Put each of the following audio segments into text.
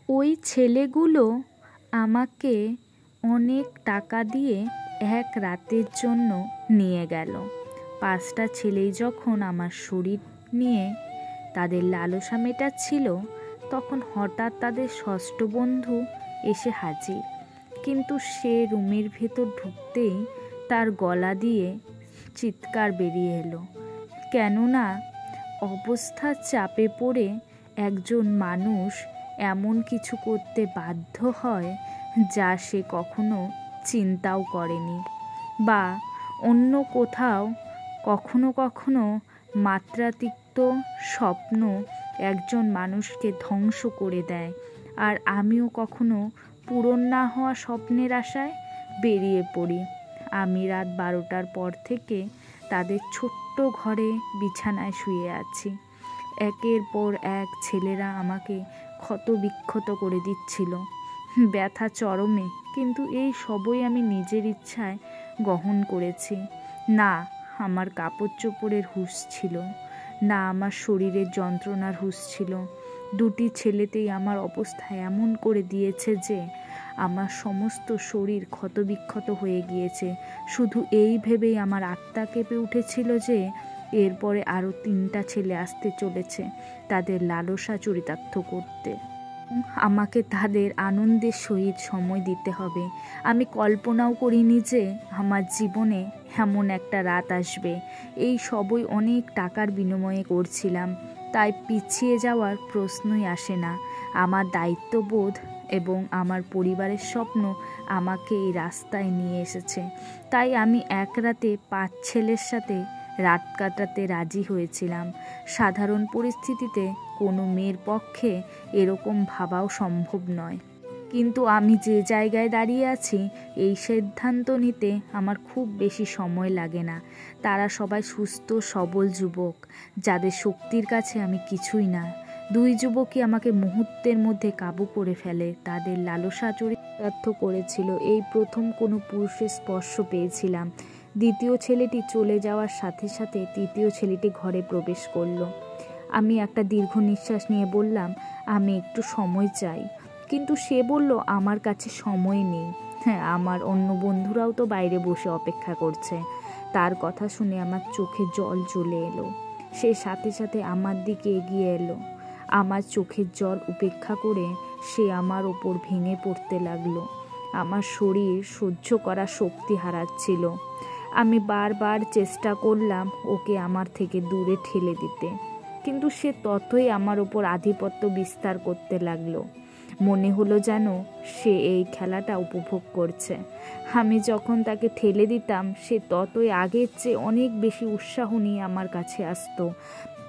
ওই ছেলেগুলো আমাকে অনেক টাকা দিয়ে এক রাতের জন্য নিয়ে গেল। 5টা ছেলেই যখন আমার শরীর নিয়ে তাদের লালসা মেটাচ্ছিল, তখন হঠাৎ তাদের ষষ্ঠ বন্ধু এসে হাজির। কিন্তু সে রুমের ভেতর ঢুকতেই তার গলা দিয়ে চিৎকার বেরিয়ে এলো, কেননা অবস্থার চাপে পড়ে একজন মানুষ এমন কিছু করতে বাধ্য হয় যা সে কখনো চিন্তাও করেনি, বা অন্য কোথাও কখনো কখনো মাত্রাতিরিক্ত স্বপ্ন একজন মানুষকে ধ্বংস করে দেয়। আর আমিও কখনো পূরণ না হওয়া স্বপ্নের আশায় বেরিয়ে পড়ি। আমি রাত 12টার পর থেকে তাদের ছোট্ট ঘরে বিছানায় শুয়ে আছি। একের পর এক ছেলেরা আমাকে ক্ষতবিক্ষত করে দিচ্ছিল, ব্যথা চরমে। কিন্তু এই সবই আমি নিজের ইচ্ছায় গ্রহণ করেছি। না আমার কাপড় চোপড়ের হুঁশ ছিল, না আমার শরীরের যন্ত্রণার হুঁশ ছিল। দুটি ছেলেতেই আমার অবস্থা এমন করে দিয়েছে যে আমার সমস্ত শরীর ক্ষতবিক্ষত হয়ে গিয়েছে। শুধু এই ভেবেই আমার আত্মা কেঁপে উঠেছিল যে এরপরে আরও 3টা ছেলে আসতে চলেছে তাদের লালসা চরিতার্থ করতে। আমাকে তাদের আনন্দের সহিত সময় দিতে হবে। আমি কল্পনাও করিনি যে আমার জীবনে এমন একটা রাত আসবে। এই সবই অনেক টাকার বিনিময়ে করছিলাম, তাই পিছিয়ে যাওয়ার প্রশ্নই আসে না। আমার দায়িত্ববোধ এবং আমার পরিবারের স্বপ্ন আমাকে এই রাস্তায় নিয়ে এসেছে। তাই আমি এক রাতে 5 ছেলের সাথে রাত কাটাতে রাজি হয়েছিলাম। সাধারণ পরিস্থিতিতে কোনো মেয়ের পক্ষে এরকম ভাবাও সম্ভব নয়, কিন্তু আমি যে জায়গায় দাঁড়িয়ে আছি এই সিদ্ধান্ত নিতে আমার খুব বেশি সময় লাগে না। তারা সবাই সুস্থ সবল যুবক, যাদের শক্তির কাছে আমি কিছুই না। 2 যুবকই আমাকে মুহূর্তের মধ্যে কাবু করে ফেলে, তাদের লালসা চরিতার্থ করেছিল। এই প্রথম কোনো পুরুষের স্পর্শ পেয়েছিলাম। দ্বিতীয় ছেলেটি চলে যাওয়ার সাথে সাথে তৃতীয় ছেলেটি ঘরে প্রবেশ করলো। আমি একটা দীর্ঘ নিঃশ্বাস নিয়ে বললাম, আমি একটু সময় চাই। কিন্তু সে বলল, আমার কাছে সময় নেই। হ্যাঁ, আমার অন্য বন্ধুরাও তো বাইরে বসে অপেক্ষা করছে। তার কথা শুনে আমার চোখে জল চলে এলো। সে সাথে সাথে আমার দিকে এগিয়ে এলো। আমার চোখের জল উপেক্ষা করে সে আমার ওপর ভেঙে পড়তে লাগলো। আমার শরীর সহ্য করার শক্তি হারাচ্ছিল। আমি বারবার চেষ্টা করলাম ওকে আমার থেকে দূরে ঠেলে দিতে, কিন্তু সে ততই আমার ওপর আধিপত্য বিস্তার করতে লাগলো। মনে হলো যেন সে এই খেলাটা উপভোগ করছে। আমি যখন তাকে ঠেলে দিতাম সে ততই আগের চেয়ে অনেক বেশি উৎসাহ নিয়ে আমার কাছে আসতো।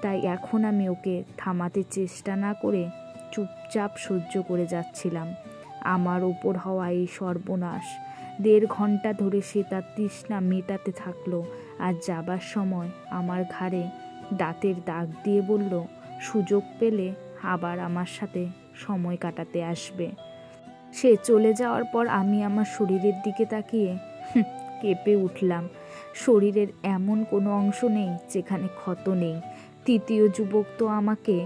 তাই এখন আমি ওকে থামাতে চেষ্টা না করে চুপচাপ সহ্য করে যাচ্ছিলাম আমার ওপর হওয়া এই সর্বনাশ। 1.5 ঘন্টা ধরে সে তার তৃষ্ণা মেটাতে থাকলো, আর যাবার সময় আমার ঘাড়ে দাঁতের দাগ দিয়ে বলল, সুযোগ পেলে আবার আমার সাথে সময় কাটাতে আসবে। সে চলে যাওয়ার পর আমি আমার শরীরের দিকে তাকিয়ে কেঁপে উঠলাম। শরীরের এমন কোনো অংশ নেই যেখানে ক্ষত নেই। তৃতীয় যুবক তো আমাকে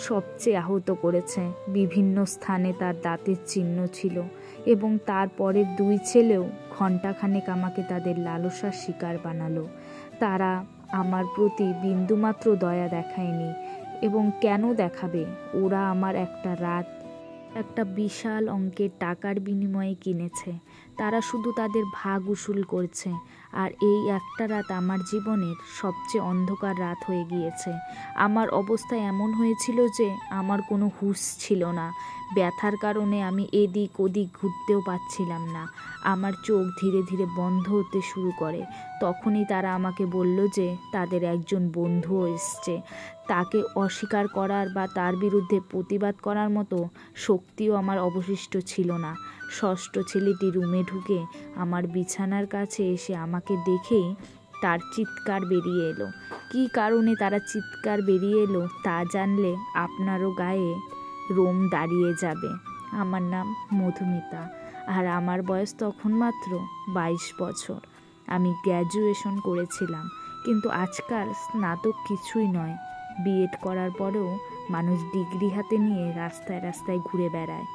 সবচেয়ে আহত করেছে। বিভিন্ন স্থানে তার দাঁতের চিহ্ন ছিল, এবং তারপরের 2 ছেলেও ঘণ্টাখানেক আমাকে তাদের লালসার শিকার বানালো। তারা আমার প্রতি বিন্দুমাত্র দয়া দেখায়নি, এবং কেন দেখাবে? ওরা আমার একটা রাত একটা বিশাল অঙ্কের টাকার বিনিময়ে কিনেছে। তারা শুধু তাদের ভাগ উসুল করছে। আর এই একটা রাত আমার জীবনের সবচেয়ে অন্ধকার রাত হয়ে গিয়েছে। আমার অবস্থা এমন হয়েছিল যে আমার কোনো হুঁশ ছিল না। ব্যথার কারণে আমি এদিক ওদিক ঘুরতেও পারছিলাম না। আমার চোখ ধীরে ধীরে বন্ধ হতে শুরু করে। তখনই তারা আমাকে বলল যে তাদের একজন বন্ধুও এসছে। তাকে অস্বীকার করার বা তার বিরুদ্ধে প্রতিবাদ করার মতো শক্তিও আমার অবশিষ্ট ছিল না। ষষ্ঠ ছেলেটি রুমে ঢুকে আমার বিছানার কাছে এসে আমাকে দেখেই তার চিৎকার বেরিয়ে এলো। কী কারণে তারা চিৎকার বেরিয়ে এলো তা জানলে আপনারও গায়ে রোম দাঁড়িয়ে যাবে। আমার নাম মধুমিতা, আর আমার বয়স তখন মাত্র 22 বছর। আমি গ্র্যাজুয়েশন করেছিলাম, কিন্তু আজকাল স্নাতক কিছুই নয়। বিএড করার পরেও মানুষ ডিগ্রি হাতে নিয়ে রাস্তায় রাস্তায় ঘুরে বেড়ায়।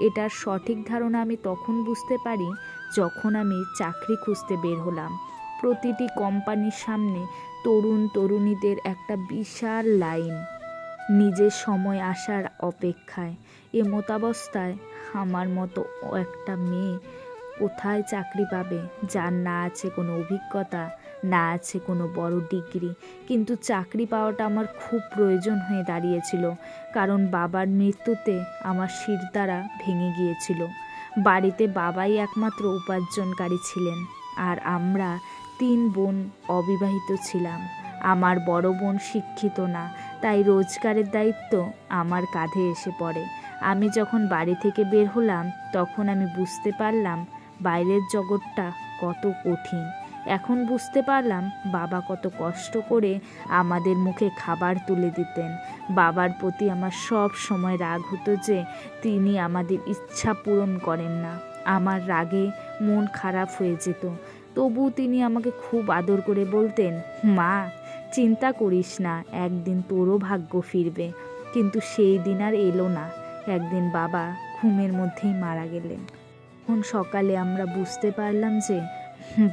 এটার সঠিক ধারণা আমি তখন বুঝতে পারি যখন আমি চাকরি খুঁজতে বের হলাম। প্রতিটি কোম্পানির সামনে তরুণ তরুণীদের একটা বিশাল লাইন, নিজের সময় আসার অপেক্ষায়। এ মতাবস্থায় আমার মতো একটা মেয়ে কোথায় চাকরি পাবে, যার না আছে কোনো অভিজ্ঞতা, না আছে কোনো বড় ডিগ্রি। কিন্তু চাকরি পাওয়াটা আমার খুব প্রয়োজন হয়ে দাঁড়িয়েছিল, কারণ বাবার মৃত্যুতে আমার শিরদাঁড়া ভেঙে গিয়েছিল। বাড়িতে বাবাই একমাত্র উপার্জনকারী ছিলেন, আর আমরা 3 বোন অবিবাহিত ছিলাম। আমার বড় বোন শিক্ষিত না, তাই রোজগারের দায়িত্ব আমার কাঁধে এসে পড়ে। আমি যখন বাড়ি থেকে বের হলাম তখন আমি বুঝতে পারলাম বাইরের জগৎটা কত কঠিন। এখন বুঝতে পারলাম বাবা কত কষ্ট করে আমাদের মুখে খাবার তুলে দিতেন। বাবার প্রতি আমার সব সময় রাগ হতো যে তিনি আমাদের ইচ্ছা পূরণ করেন না। আমার রাগে মন খারাপ হয়ে যেত, তবু তিনি আমাকে খুব আদর করে বলতেন, মা চিন্তা করিস না, একদিন তোরও ভাগ্য ফিরবে। কিন্তু সেই দিন আর এলো না। একদিন বাবা ঘুমের মধ্যেই মারা গেলেন। তখন সকালে আমরা বুঝতে পারলাম যে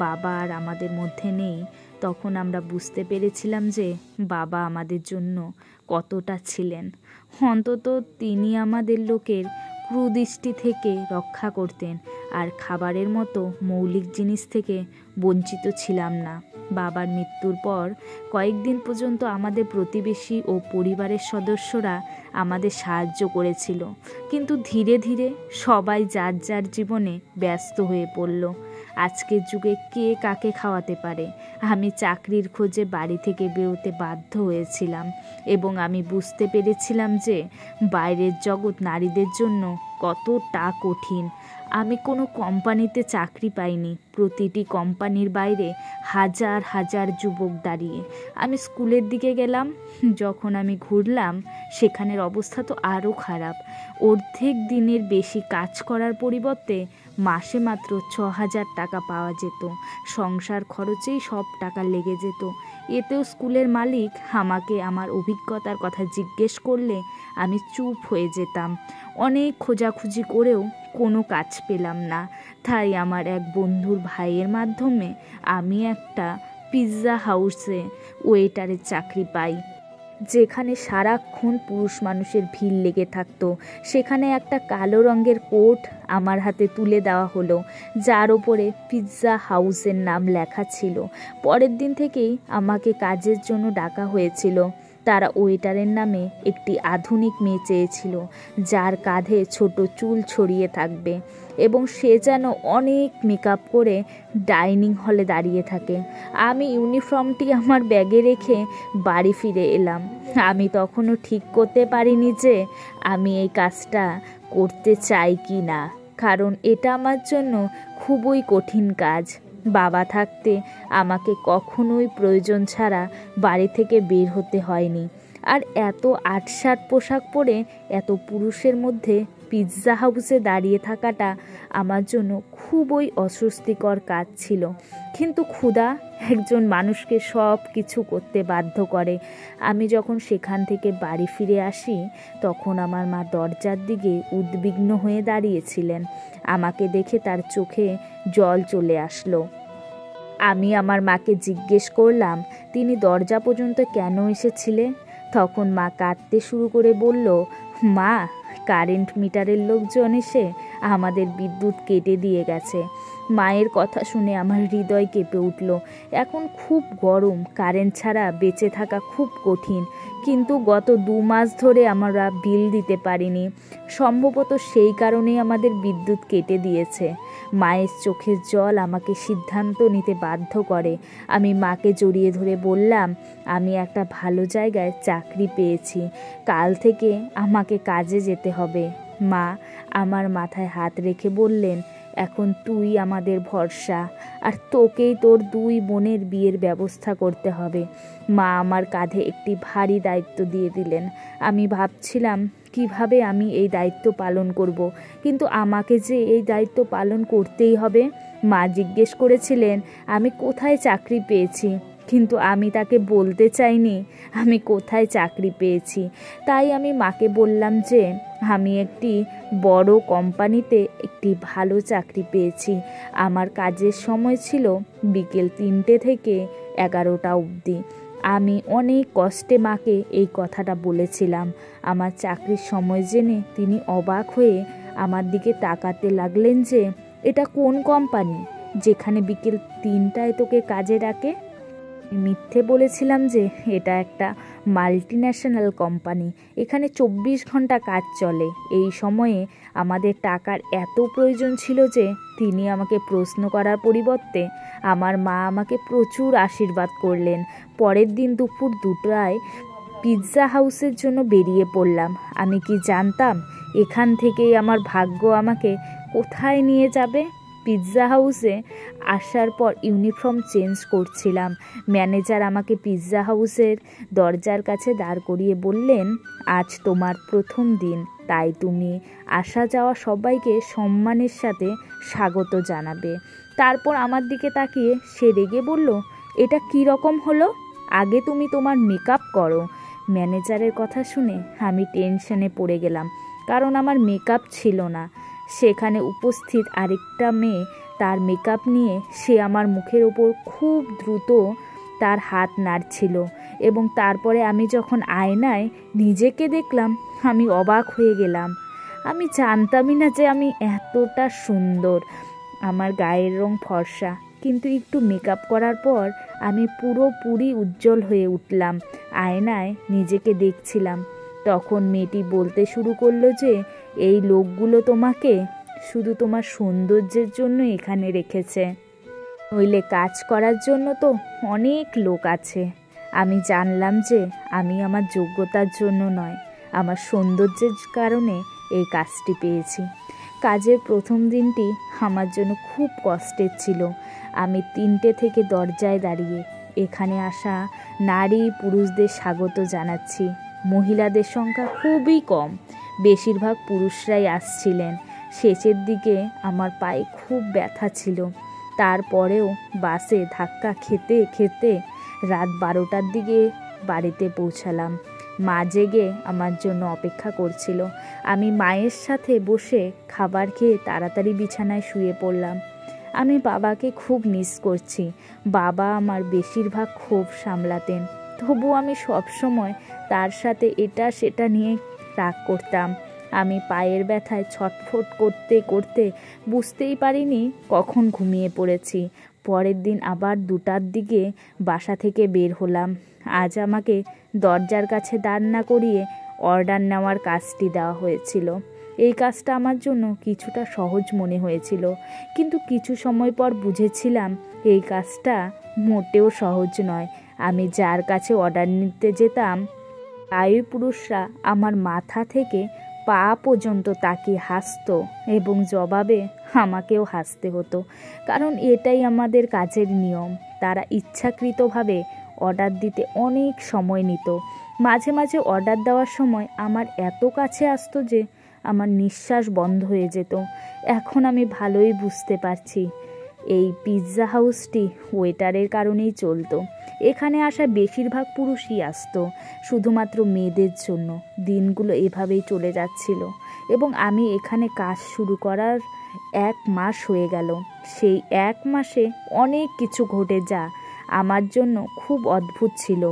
বাবা আর আমাদের মধ্যে নেই। তখন আমরা বুঝতে পেরেছিলাম যে বাবা আমাদের জন্য কতটা ছিলেন। অন্তত তিনি আমাদের লোকের কুদৃষ্টি থেকে রক্ষা করতেন, আর খাবারের মতো মৌলিক জিনিস থেকে বঞ্চিত ছিলাম না। বাবার মৃত্যুর পর কয়েকদিন পর্যন্ত আমাদের প্রতিবেশী ও পরিবারের সদস্যরা আমাদের সাহায্য করেছিল, কিন্তু ধীরে ধীরে সবাই যার যার জীবনে ব্যস্ত হয়ে পড়ল। আজকের যুগে কে কাকে খাওয়াতে পারে? আমি চাকরির খোঁজে বাড়ি থেকে বেরোতে বাধ্য হয়েছিলাম, এবং আমি বুঝতে পেরেছিলাম যে বাইরের জগৎ নারীদের জন্য কতটা কঠিন। আমি কোনো কোম্পানিতে চাকরি পাইনি। প্রতিটি কোম্পানির বাইরে হাজার হাজার যুবক দাঁড়িয়ে। আমি স্কুলের দিকে গেলাম, যখন আমি ঘুরলাম সেখানের অবস্থা তো আরও খারাপ। অর্ধেক দিনের বেশি কাজ করার পরিবর্তে মাসে মাত্র 6,000 টাকা পাওয়া যেত। সংসার খরচেই সব টাকা লেগে যেত। এতেও স্কুলের মালিক আমাকে আমার অভিজ্ঞতার কথা জিজ্ঞেস করলে আমি চুপ হয়ে যেতাম। অনেক খোঁজাখুঁজি করেও কোনো কাজ পেলাম না। তাই আমার এক বন্ধুর ভাইয়ের মাধ্যমে আমি একটা পিৎজা হাউসে ওয়েটারের চাকরি পাই, যেখানে সারাক্ষণ পুরুষ মানুষের ভিড় লেগে থাকতো। সেখানে একটা কালো রঙের কোট আমার হাতে তুলে দেওয়া হলো, যার ওপরে পিৎজা হাউসের নাম লেখা ছিল। পরের দিন থেকেই আমাকে কাজের জন্য ডাকা হয়েছিল। তারা ওয়েটারের নামে একটি আধুনিক মেয়ে চেয়েছিল, যার কাঁধে ছোট চুল ছড়িয়ে থাকবে এবং সে যেন অনেক মেকআপ করে ডাইনিং হলে দাঁড়িয়ে থাকে। আমি ইউনিফর্মটি আমার ব্যাগে রেখে বাড়ি ফিরে এলাম। আমি তখনও ঠিক করতে পারিনি যে আমি এই কাজটা করতে চাই কি না, কারণ এটা আমার জন্য খুবই কঠিন কাজ। বাবা থাকতে আমাকে কখনোই প্রয়োজন ছাড়া বাড়ি থেকে বের হতে হয়নি। আর এত আটসাট পোশাক পরে এত পুরুষের মধ্যে পিৎজা হাউসে দাঁড়িয়ে থাকাটা আমার জন্য খুবই অস্বস্তিকর কাজ ছিল। কিন্তু ক্ষুধা একজন মানুষকে সব কিছু করতে বাধ্য করে। আমি যখন সেখান থেকে বাড়ি ফিরে আসি তখন আমার মা দরজার দিকে উদ্বিগ্ন হয়ে দাঁড়িয়েছিলেন। আমাকে দেখে তার চোখে জল চলে আসলো। আমি আমার মাকে জিজ্ঞেস করলাম, তিনি দরজা পর্যন্ত কেন এসেছিলে? তখন মা কাঁদতে শুরু করে বলল, মা, কারেন্ট মিটারের লোকজন এসে আমাদের বিদ্যুৎ কেটে দিয়ে গেছে। মায়ের কথা শুনে আমার হৃদয় কেঁপে উঠল। এখন খুব গরম, কারেন্ট ছাড়া বেঁচে থাকা খুব কঠিন। কিন্তু গত 2 মাস ধরে আমরা বিল দিতে পারিনি। সম্ভবত সেই কারণেই আমাদের বিদ্যুৎ কেটে দিয়েছে। মায়ের চোখের জল আমাকে সিদ্ধান্ত নিতে বাধ্য করে। আমি মাকে জড়িয়ে ধরে বললাম, আমি একটা ভালো জায়গায় চাকরি পেয়েছি, কাল থেকে আমাকে কাজে যেতে হবে। মা আমার মাথায় হাত রেখে বললেন, এখন তুই আমাদের ভরসা, আর তোকেই তোর 2 বোনের বিয়ের ব্যবস্থা করতে হবে। মা আমার কাঁধে একটি ভারী দায়িত্ব দিয়ে দিলেন। আমি ভাবছিলাম কিভাবে আমি এই দায়িত্ব পালন করব, কিন্তু আমাকে যে এই দায়িত্ব পালন করতেই হবে। মা জিজ্ঞেস করেছিলেন আমি কোথায় চাকরি পেয়েছি, কিন্তু আমি তাকে বলতে চাইনি আমি কোথায় চাকরি পেয়েছি। তাই আমি মাকে বললাম যে আমি একটি বড় কোম্পানিতে একটি ভালো চাকরি পেয়েছি। আমার কাজের সময় ছিল বিকেল 3টে থেকে 11টা অবধি। আমি অনেক কষ্টে মাকে এই কথাটা বলেছিলাম। আমার চাকরির সময় জেনে তিনি অবাক হয়ে আমার দিকে তাকাতে লাগলেন যে এটা কোন কোম্পানি যেখানে বিকেল 3টায় তোকে কাজে ডাকে। মিথ্যে বলেছিলাম যে এটা একটা মাল্টিন্যাশনাল কোম্পানি, এখানে 24 ঘন্টা কাজ চলে। এই সময়ে আমাদের টাকার এত প্রয়োজন ছিল যে তিনি আমাকে প্রশ্ন করার পরিবর্তে আমার মা আমাকে প্রচুর আশীর্বাদ করলেন। পরের দিন দুপুর 2টায় পিৎজা হাউসের জন্য বেরিয়ে পড়লাম। আমি কি জানতাম এখান থেকেই আমার ভাগ্য আমাকে কোথায় নিয়ে যাবে। পিৎজা হাউসে আসার পর ইউনিফর্ম চেঞ্জ করছিলাম। ম্যানেজার আমাকে পিৎজা হাউসের দরজার কাছে দাঁড় করিয়ে বললেন, আজ তোমার প্রথম দিন, তাই তুমি আসা যাওয়া সবাইকে সম্মানের সাথে স্বাগত জানাবে। তারপর আমার দিকে তাকিয়ে সে রেগে বলল, এটা কী রকম হলো? আগে তুমি তোমার মেকআপ করো। ম্যানেজারের কথা শুনে আমি টেনশনে পড়ে গেলাম, কারণ আমার মেকআপ ছিল না। সেখানে উপস্থিত আরেকটা মেয়ে তার মেকআপ নিয়ে সে আমার মুখের ওপর খুব দ্রুত তার হাত নাড়ছিল, এবং তারপরে আমি যখন আয়নায় নিজেকে দেখলাম আমি অবাক হয়ে গেলাম। আমি জানতামই না যে আমি এতটা সুন্দর। আমার গায়ের রং ফর্সা, কিন্তু একটু মেকআপ করার পর আমি পুরোপুরি উজ্জ্বল হয়ে উঠলাম। আয়নায় নিজেকে দেখছিলাম। তখন মেয়েটি বলতে শুরু করলো যে এই লোকগুলো তোমাকে শুধু তোমার সৌন্দর্যের জন্য এখানে রেখেছে, নইলে কাজ করার জন্য তো অনেক লোক আছে। আমি জানলাম যে আমি আমার যোগ্যতার জন্য নয়, আমার সৌন্দর্যের কারণে এই কাজটি পেয়েছি। কাজের প্রথম দিনটি আমার জন্য খুব কষ্টের ছিল। আমি 3টে থেকে দরজায় দাঁড়িয়ে এখানে আসা নারী পুরুষদের স্বাগত জানাচ্ছি। মহিলাদের সংখ্যা খুবই কম, বেশিরভাগ পুরুষরাই আসছিলেন। শেষের দিকে আমার পায়ে খুব ব্যথা ছিল। তারপরেও বাসে ধাক্কা খেতে খেতে রাত 12টার দিকে বাড়িতে পৌঁছালাম। মা জেগে আমার জন্য অপেক্ষা করছিল। আমি মায়ের সাথে বসে খাবার খেয়ে তাড়াতাড়ি বিছানায় শুয়ে পড়লাম। আমি বাবাকে খুব মিস করছি। বাবা আমার বেশিরভাগ ক্ষোভ সামলাতেন, তবু আমি সবসময় তার সাথে এটা সেটা নিয়ে রাগ করতাম। আমি পায়ের ব্যথায় ছটফট করতে করতে বুঝতেই পারিনি কখন ঘুমিয়ে পড়েছি। পরের দিন আবার 2টার দিকে বাসা থেকে বের হলাম। আজ আমাকে দরজার কাছে দাঁড় না করিয়ে অর্ডার নেওয়ার কাজটি দেওয়া হয়েছিল। এই কাজটা আমার জন্য কিছুটা সহজ মনে হয়েছিল, কিন্তু কিছু সময় পর বুঝেছিলাম এই কাজটা মোটেও সহজ নয়। আমি যার কাছে অর্ডার নিতে যেতাম তাই পুরুষরা আমার মাথা থেকে পা পর্যন্ত তাকিয়ে হাসতো, এবং জবাবে আমাকেও হাসতে হতো, কারণ এটাই আমাদের কাজের নিয়ম। তারা ইচ্ছাকৃতভাবে অর্ডার দিতে অনেক সময় নিত। মাঝে মাঝে অর্ডার দেওয়ার সময় আমার এত কাছে আসতো যে আমার নিঃশ্বাস বন্ধ হয়ে যেত। এখন আমি ভালোই বুঝতে পারছি এই পিৎজা হাউসটি ওয়েটারের কারণেই চলতো। এখানে আসা বেশিরভাগ পুরুষই আসতো শুধুমাত্র মেয়েদের জন্য। দিনগুলো এভাবেই চলে যাচ্ছিল, এবং আমি এখানে কাজ শুরু করার 1 মাস হয়ে গেল। সেই 1 মাসে অনেক কিছু ঘটে যা আমার জন্য খুব অদ্ভুত ছিল।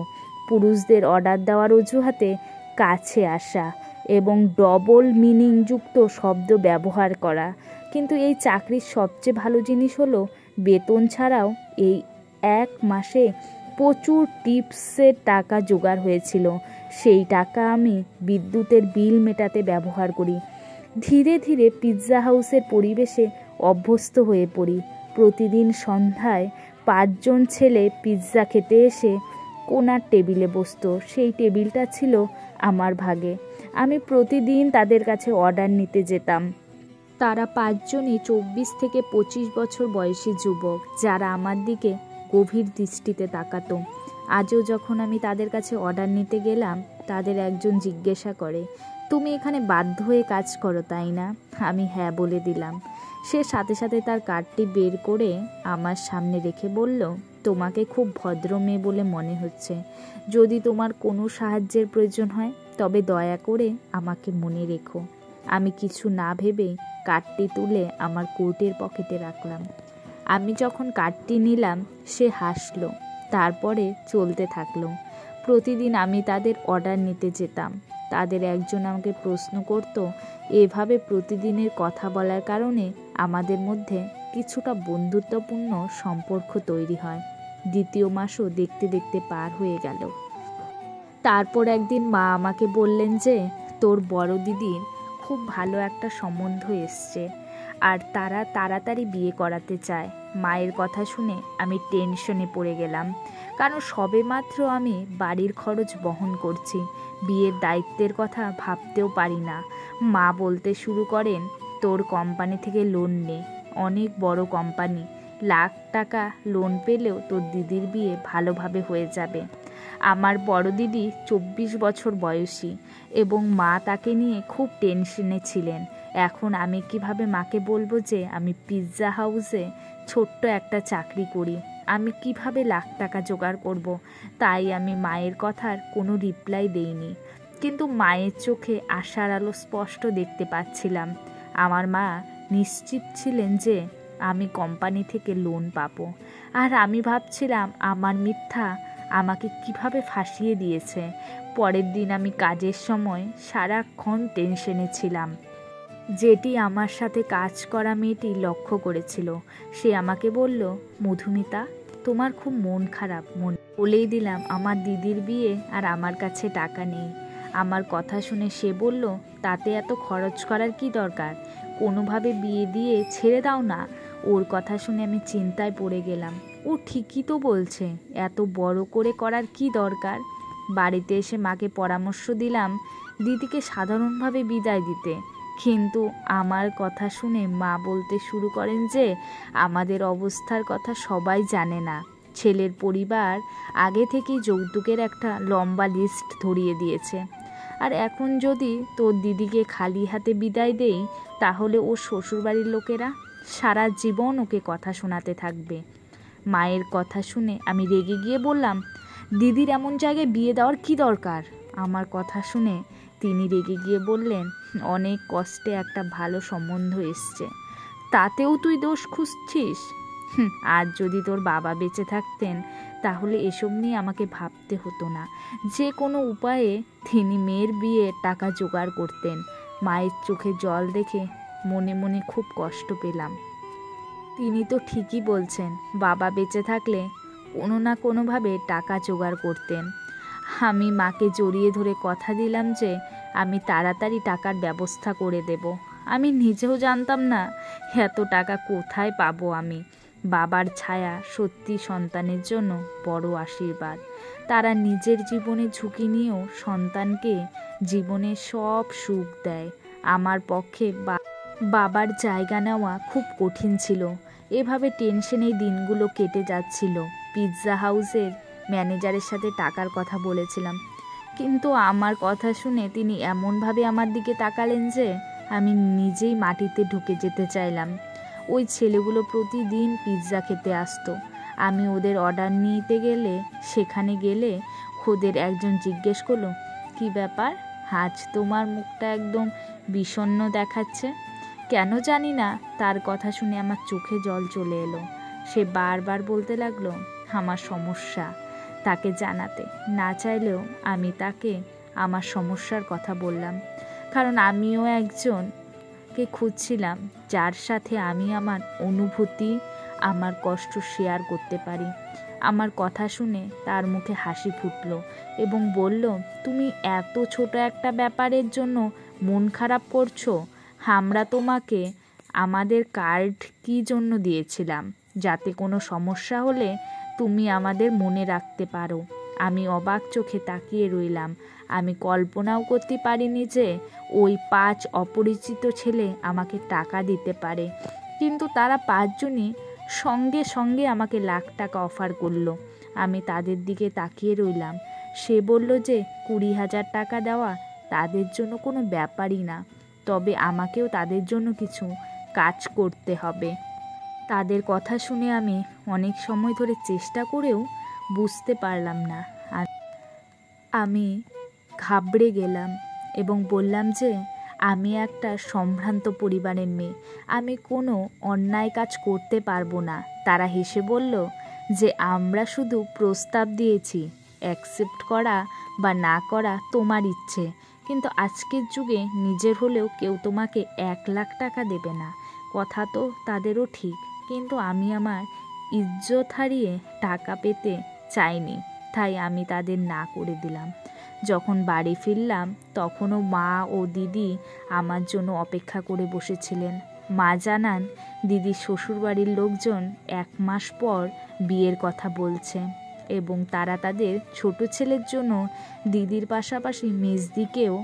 পুরুষদের অর্ডার দেওয়ার অজুহাতে কাছে আসা এবং ডবল মিনিংযুক্ত শব্দ ব্যবহার করা। কিন্তু এই চাকরির সবচেয়ে ভালো জিনিস হলো বেতন ছাড়াও এই 1 মাসে প্রচুর টিপসের টাকা জোগাড় হয়েছিল। সেই টাকা আমি বিদ্যুতের বিল মেটাতে ব্যবহার করি। ধীরে ধীরে পিৎজা হাউসের পরিবেশে অভ্যস্ত হয়ে পড়ি। প্রতিদিন সন্ধ্যায় 5 জন ছেলে পিৎজা খেতে এসে কোনার টেবিলে বসতো। সেই টেবিলটা ছিল আমার ভাগে। আমি প্রতিদিন তাদের কাছে অর্ডার নিতে যেতাম। তারা 5 জনই 24 থেকে 25 বছর বয়সী যুবক, যারা আমার দিকে গভীর দৃষ্টিতে তাকাতো। আজও যখন আমি তাদের কাছে অর্ডার নিতে গেলাম, তাদের একজন জিজ্ঞাসা করে, তুমি এখানে বাধ্য হয়ে কাজ করো, তাই না? আমি হ্যাঁ বলে দিলাম। সে সাথে সাথে তার কার্ডটি বের করে আমার সামনে রেখে বলল, তোমাকে খুব ভদ্র মেয়ে বলে মনে হচ্ছে। যদি তোমার কোনো সাহায্যের প্রয়োজন হয় তবে দয়া করে আমাকে মনে রেখো। আমি কিছু না ভেবে কার্ডটি তুলে আমার কোটের পকেটে রাখলাম। আমি যখন কার্ডটি নিলাম সে হাসলো, তারপরে চলতে থাকলো। প্রতিদিন আমি তাদের অর্ডার নিতে যেতাম। তাদের একজন আমাকে প্রশ্ন করত। এভাবে প্রতিদিনের কথা বলার কারণে আমাদের মধ্যে কিছুটা বন্ধুত্বপূর্ণ সম্পর্ক তৈরি হয়। দ্বিতীয় মাসও দেখতে দেখতে পার হয়ে গেল। তারপর একদিন মা আমাকে বললেন যে তোর বড় দিদির খুব ভালো একটা সম্বন্ধ এসছে আর তারা তাড়াতাড়ি বিয়ে করাতে চায়। মায়ের কথা শুনে আমি টেনশনে পড়ে গেলাম, কারণ সবেমাত্র আমি বাড়ির খরচ বহন করছি, বিয়ের দায়িত্বের কথা ভাবতেও পারি না। মা বলতে শুরু করেন, তোর কোম্পানি থেকে লোন নে, অনেক বড় কোম্পানি, লাখ টাকা লোন পেলেও তোর দিদির বিয়ে ভালোভাবে হয়ে যাবে। আমার বড় দিদি 24 বছর বয়সী এবং মা তাকে নিয়ে খুব টেনশনে ছিলেন। এখন আমি কিভাবে মাকে বলবো যে আমি পিৎজা হাউসে ছোট্ট একটা চাকরি করি? আমি কিভাবে লাখ টাকা জোগাড় করব? তাই আমি মায়ের কথার কোনো রিপ্লাই দেইনি। কিন্তু মায়ের চোখে আশার আলো স্পষ্ট দেখতে পাচ্ছিলাম। আমার মা নিশ্চিত ছিলেন যে আমি কোম্পানি থেকে লোন পাবো, আর আমি ভাবছিলাম আমার মিথ্যা আমাকে কিভাবে ফাঁসিয়ে দিয়েছে। পরের দিন আমি কাজের সময় সারাক্ষণ টেনশনে ছিলাম, যেটি আমার সাথে কাজ করা মেয়েটি লক্ষ্য করেছিল। সে আমাকে বলল, মধুমিতা, তোমার খুব মন খারাপ। বলেই দিলাম আমার দিদির বিয়ে আর আমার কাছে টাকা নেই। আমার কথা শুনে সে বলল, তাতে এত খরচ করার কি দরকার? কোনোভাবে বিয়ে দিয়ে ছেড়ে দাও না। ওর কথা শুনে আমি চিন্তায় পড়ে গেলাম। ও ঠিকই তো বলছে, এত বড় করে করার কি দরকার? বাড়িতে এসে মাকে পরামর্শ দিলাম দিদিকে সাধারণভাবে বিদায় দিতে, কিন্তু আমার কথা শুনে মা বলতে শুরু করেন যে আমাদের অবস্থার কথা সবাই জানে না। ছেলের পরিবার আগে থেকেই যৌতুকের একটা লম্বা লিস্ট ধরিয়ে দিয়েছে, আর এখন যদি তোর দিদিকে খালি হাতে বিদায় দেই তাহলে ওর শ্বশুরবাড়ির লোকেরা সারা জীবন ওকে কথা শোনাতে থাকবে। মায়ের কথা শুনে আমি রেগে গিয়ে বললাম, দিদির এমন জায়গায় বিয়ে দেওয়ার কি দরকার? আমার কথা শুনে তিনি রেগে গিয়ে বললেন, অনেক কষ্টে একটা ভালো সম্বন্ধ এসছে, তাতেও তুই দোষ খুঁজছিস? আর যদি তোর বাবা বেঁচে থাকতেন তাহলে এসব নিয়ে আমাকে ভাবতে হতো না। যে কোনো উপায়ে তিনি মেয়ের বিয়ে টাকা জোগাড় করতেন। মায়ের চোখে জল দেখে মনে মনে খুব কষ্ট পেলাম। তিনি তো ঠিকই বলছেন, বাবা বেঁচে থাকলে কোনো না কোনোভাবে টাকা জোগাড় করতেন। আমি মাকে জড়িয়ে ধরে কথা দিলাম যে আমি তাড়াতাড়ি টাকার ব্যবস্থা করে দেব। আমি নিজেও জানতাম না এত টাকা কোথায় পাবো আমি। বাবার ছায়া সত্যি সন্তানের জন্য বড় আশীর্বাদ। তারা নিজের জীবনে ঝুঁকি নিয়েও সন্তানকে জীবনে সব সুখ দেয়। আমার পক্ষে বাবার জায়গা নেওয়া খুব কঠিন ছিল। এভাবে টেনশনেই দিনগুলো কেটে যাচ্ছিল। পিৎজা হাউসের ম্যানেজারের সাথে টাকার কথা বলেছিলাম, কিন্তু আমার কথা শুনে তিনি এমনভাবে আমার দিকে তাকালেন যে আমি নিজেই মাটিতে ঢুকে যেতে চাইলাম। ওই ছেলেগুলো প্রতিদিন পিৎজা খেতে আসতো। আমি ওদের অর্ডার নিতে গেলে সেখানে গেলে ওদের একজন জিজ্ঞেস করলো, কি ব্যাপার, আজ তোমার মুখটা একদম বিষণ্ণ দেখাচ্ছে? কেন জানি না তার কথা শুনে আমার চোখে জল চলে এলো। সে বারবার বলতে লাগলো আমার সমস্যা, তাকে জানাতে না চাইলেও আমি তাকে আমার সমস্যার কথা বললাম, কারণ আমিও একজনকে খুঁজছিলাম যার সাথে আমি আমার অনুভূতি, আমার কষ্ট শেয়ার করতে পারি। আমার কথা শুনে তার মুখে হাসি ফুটলো এবং বলল, তুমি এত ছোট একটা ব্যাপারের জন্য মন খারাপ করছো? আমরা তোমাকে আমাদের কার্ড কী জন্য দিয়েছিলাম? যাতে কোনো সমস্যা হলে তুমি আমাদের মনে রাখতে পারো। আমি অবাক চোখে তাকিয়ে রইলাম। আমি কল্পনাও করতে পারিনি যে ওই 5 অপরিচিত ছেলে আমাকে টাকা দিতে পারে, কিন্তু তারা 5 জনই সঙ্গে সঙ্গে আমাকে লাখ টাকা অফার করলো। আমি তাদের দিকে তাকিয়ে রইলাম। সে বলল যে 20,000 টাকা দেওয়া তাদের জন্য কোনো ব্যাপারই না, তবে আমাকেও তাদের জন্য কিছু কাজ করতে হবে। তাদের কথা শুনে আমি অনেক সময় ধরে চেষ্টা করেও বুঝতে পারলাম না। আমি ঘাবড়ে গেলাম এবং বললাম যে আমি একটা সম্ভ্রান্ত পরিবারের মেয়ে, আমি কোনো অন্যায় কাজ করতে পারবো না। তারা হেসে বলল যে আমরা শুধু প্রস্তাব দিয়েছি, অ্যাকসেপ্ট করা বা না করা তোমার ইচ্ছে, কিন্তু আজকের যুগে নিজের হলেও কেউ তোমাকে 1,00,000 টাকা দেবে না। কথা তো তাদেরও ঠিক, কিন্তু আমি আমার ইজ্জত হারিয়ে টাকা পেতে চাইনি, তাই আমি তাদের না করে দিলাম। যখন বাড়ি ফিরলাম তখনও মা ও দিদি আমার জন্য অপেক্ষা করে বসেছিলেন। মা জানান দিদির শ্বশুরবাড়ির লোকজন 1 মাস পর বিয়ের কথা বলছে এবং তারা তাদের ছোট ছেলের জন্য দিদির পাশাপাশি মেজদিকেও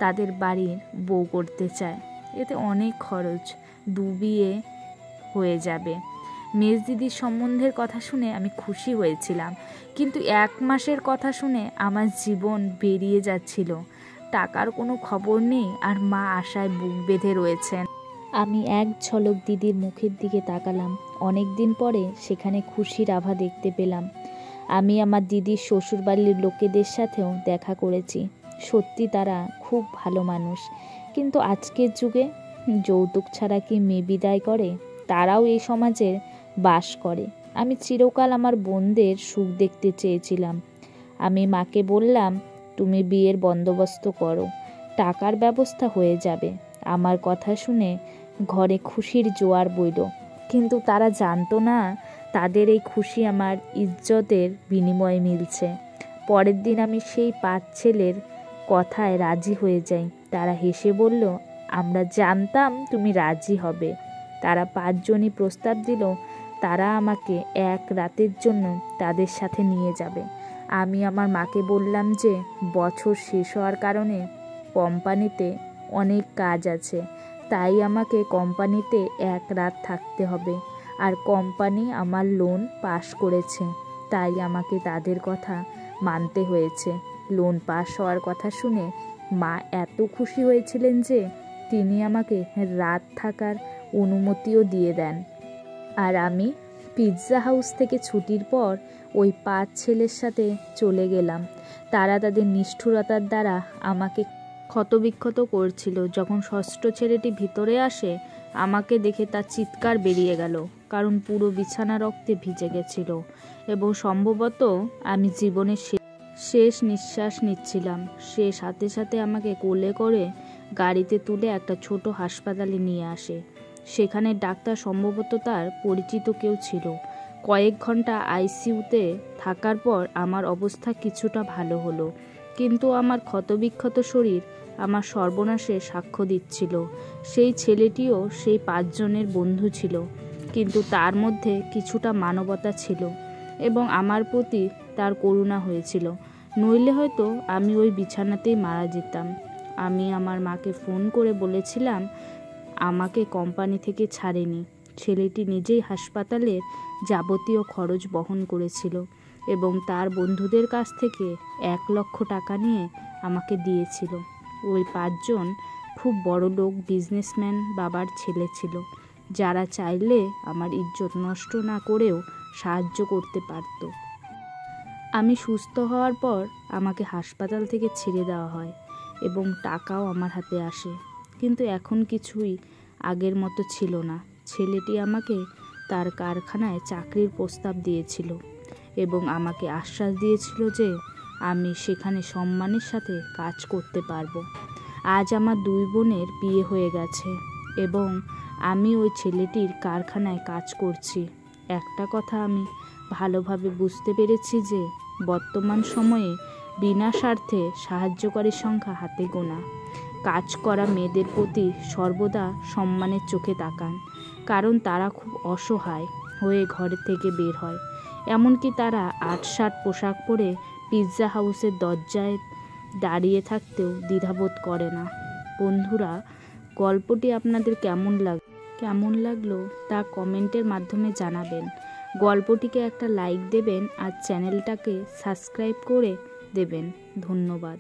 তাদের বাড়ির বউ করতে চায়। এতে অনেক খরচ, 2 বিয়ে হয়ে যাবে। মেজদিদির সম্বন্ধের কথা শুনে আমি খুশি হয়েছিলাম, কিন্তু 1 মাসের কথা শুনে আমার জীবন বেরিয়ে যাচ্ছিল। টাকার কোনো খবর নেই, আর মা আশায় বুক বেঁধে রয়েছেন। আমি এক ঝলক দিদির মুখের দিকে তাকালাম। অনেক দিন পরে সেখানে খুশির আভা দেখতে পেলাম। আমি আমার দিদির শ্বশুরবাড়ির লোকেদের সাথেও দেখা করেছি। সত্যি তারা খুব ভালো মানুষ, কিন্তু আজকের যুগে যৌতুক ছাড়া কি মেয়ে বিদায় করে? তারাও এই সমাজের বাস করে। আমি চিরকাল আমার বোনদের সুখ দেখতে চেয়েছিলাম। আমি মাকে বললাম, তুমি বিয়ের বন্দোবস্ত করো, টাকার ব্যবস্থা হয়ে যাবে। আমার কথা শুনে ঘরে খুশির জোয়ার বইল, কিন্তু তারা জানতো না তাদের এই খুশি আমার ইজ্জতের বিনিময়ে মিলছে। পরের দিন আমি সেই 5 ছেলের কথায় রাজি হয়ে যাই। তারা হেসে বলল, আমরা জানতাম তুমি রাজি হবে। তারা 5 জনই প্রস্তাব দিল তারা আমাকে 1 রাতের জন্য তাদের সাথে নিয়ে যাবে। আমি আমার মাকে বললাম যে বছর শেষ হওয়ার কারণে কোম্পানিতে অনেক কাজ আছে, তাই আমাকে কোম্পানিতে 1 রাত থাকতে হবে, আর কোম্পানি আমার লোন পাস করেছে, তাই আমাকে তাদের কথা মানতে হয়েছে। লোন পাস হওয়ার কথা শুনে মা এত খুশি হয়েছিলেন যে তিনি আমাকে রাত থাকার অনুমতিও দিয়ে দেন। আর আমি পিৎজা হাউস থেকে ছুটির পর ওই 5 ছেলের সাথে চলে গেলাম। তারা তাদের নিষ্ঠুরতার দ্বারা আমাকে ক্ষতবিক্ষত করছিল। যখন 6ষ্ঠ ছেলেটি ভিতরে আসে, আমাকে দেখে তার চিৎকার বেরিয়ে গেল, কারণ পুরো বিছানা রক্তে ভিজে গেছিল এবং সম্ভবত আমি জীবনের শেষ নিঃশ্বাস নিচ্ছিলাম। সে সাথে সাথে আমাকে কোলে করে গাড়িতে তুলে একটা ছোট হাসপাতালে নিয়ে আসে। সেখানে ডাক্তার সম্ভবত তার পরিচিত কেউ ছিল। কয়েক ঘন্টা আইসিইউতে থাকার পর আমার অবস্থা কিছুটা ভালো হলো, কিন্তু আমার ক্ষতবিক্ষত শরীর আমার সর্বনাশে সাক্ষ্য দিচ্ছিল। সেই ছেলেটিও সেই 5 জনের বন্ধু ছিল, কিন্তু তার মধ্যে কিছুটা মানবতা ছিল এবং আমার প্রতি তার করুণা হয়েছিল, নইলে হয়তো আমি ওই বিছানাতেই মারা যেতাম। আমি আমার মাকে ফোন করে বলেছিলাম আমাকে কোম্পানি থেকে ছাড়েনি। ছেলেটি নিজেই হাসপাতালের যাবতীয় খরচ বহন করেছিল এবং তার বন্ধুদের কাছ থেকে 1 লক্ষ টাকা নিয়ে আমাকে দিয়েছিল। ওই 5 জন খুব বড়লোক বিজনেসম্যান বাবার ছেলে ছিল, যারা চাইলে আমার ইজ্জত নষ্ট না করেও সাহায্য করতে পারত। আমি সুস্থ হওয়ার পর আমাকে হাসপাতাল থেকে ছেড়ে দেওয়া হয় এবং টাকাও আমার হাতে আসে, কিন্তু এখন কিছুই আগের মতো ছিল না। ছেলেটি আমাকে তার কারখানায় চাকরির প্রস্তাব দিয়েছিল এবং আমাকে আশ্বাস দিয়েছিল যে আমি সেখানে সম্মানের সাথে কাজ করতে পারবো। আজ আমার 2 বোনের বিয়ে হয়ে গেছে এবং আমি ওই ছেলেটির কারখানায় কাজ করছি। একটা কথা আমি ভালোভাবে বুঝতে পেরেছি যে বর্তমান সময়ে বিনা স্বার্থে সাহায্যকারীর সংখ্যা হাতে গোনা। কাজ করা মেয়েদের প্রতি সর্বদা সম্মানের চোখে তাকান, কারণ তারা খুব অসহায় হয়ে ঘর থেকে বের হয়। এমনকি তারা 8-7 পোশাক পরে পিৎজা হাউসের দরজায় দাঁড়িয়ে থাকতেও দ্বিধাবোধ করে না। বন্ধুরা, গল্পটি আপনাদের কেমন লাগলো তা কমেন্টের মাধ্যমে জানাবেন। গল্পটিকে একটা লাইক দেবেন আর চ্যানেলটাকে সাবস্ক্রাইব করে দেবেন। ধন্যবাদ।